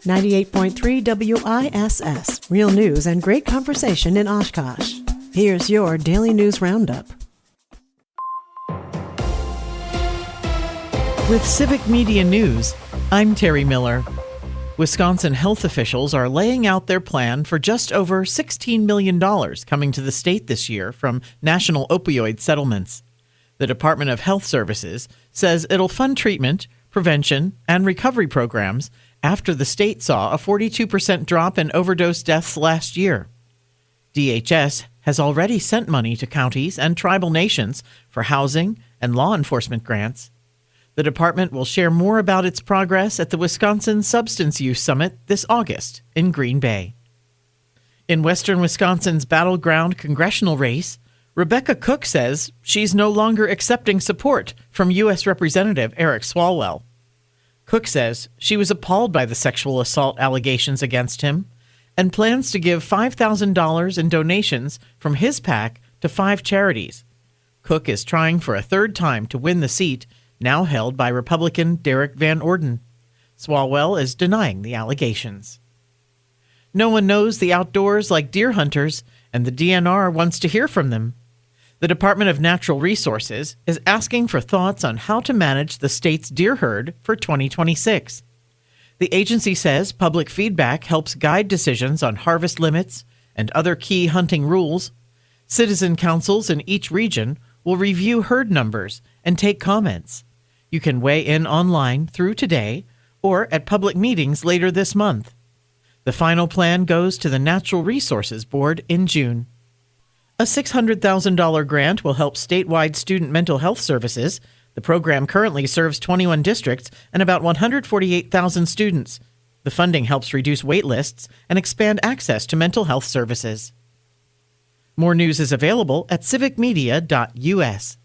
98.3 WISS. Real news and great conversation in Oshkosh. Here's your Daily News Roundup. With Civic Media News, I'm Terry Miller. Wisconsin health officials are laying out their plan for just over $16 million coming to the state this year from national opioid settlements. The Department of Health Services says it'll fund treatment, prevention, and recovery programs after the state saw a 42% drop in overdose deaths last year. DHS has already sent money to counties and tribal nations for housing and law enforcement grants. The department will share more about its progress at the Wisconsin Substance Use Summit this August in Green Bay. In western Wisconsin's battleground congressional race, Rebecca Cook says she's no longer accepting support from U.S. Representative Eric Swalwell. Cook says she was appalled by the sexual assault allegations against him and plans to give $5,000 in donations from his PAC to 5 charities. Cook is trying for a third time to win the seat, now held by Republican Derek Van Orden. Swalwell is denying the allegations. No one knows the outdoors like deer hunters, and the DNR wants to hear from them. The Department of Natural Resources is asking for thoughts on how to manage the state's deer herd for 2026. The agency says public feedback helps guide decisions on harvest limits and other key hunting rules. Citizen councils in each region will review herd numbers and take comments. You can weigh in online through today or at public meetings later this month. The final plan goes to the Natural Resources Board in June. A $600,000 grant will help statewide student mental health services. The program currently serves 21 districts and about 148,000 students. The funding helps reduce wait lists and expand access to mental health services. More news is available at civicmedia.us.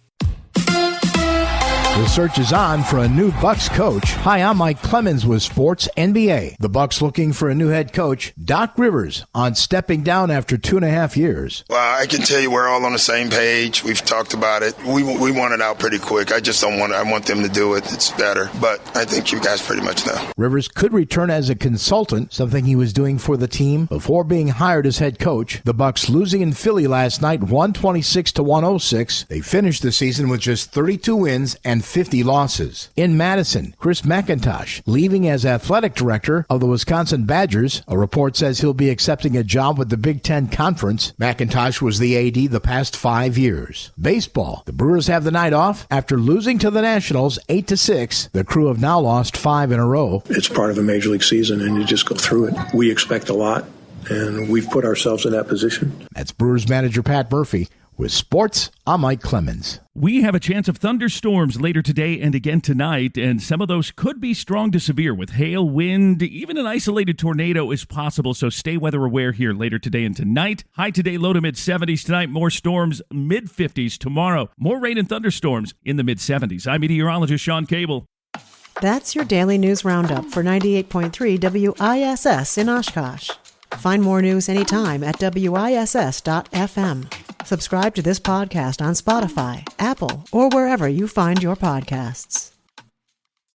The search is on for a new Bucs coach. Hi, I'm Mike Clemens with Sports NBA. The Bucs looking for a new head coach. Doc Rivers on stepping down after 2.5 years. Well, I can tell you we're all on the same page. We've talked about it. We want it out pretty quick. I just don't want it. I want them to do it. It's better. But I think you guys pretty much know. Rivers could return as a consultant, something he was doing for the team before being hired as head coach. The Bucs losing in Philly last night, 126-106. They finished the season with just 32 wins and 50 losses. In Madison, Chris McIntosh leaving as athletic director of the Wisconsin Badgers. A report says he'll be accepting a job with the Big Ten Conference. McIntosh was the AD the past 5 years. Baseball. The Brewers have the night off after losing to the Nationals 8-6. The Crew have now lost 5 in a row. It's part of a major league season, and you just go through it. We expect a lot, and we've put ourselves in that position. That's Brewers manager Pat Murphy. With sports, I'm Mike Clemens. We have a chance of thunderstorms later today and again tonight, and some of those could be strong to severe with hail, wind, even an isolated tornado is possible, so stay weather aware here later today and tonight. High today, low to mid-70s tonight, more storms, mid-50s tomorrow. More rain and thunderstorms in the mid-70s. I'm meteorologist Sean Cable. That's your Daily News Roundup for 98.3 WISS in Oshkosh. Find more news anytime at WISS.FM. Subscribe to this podcast on Spotify, Apple, or wherever you find your podcasts.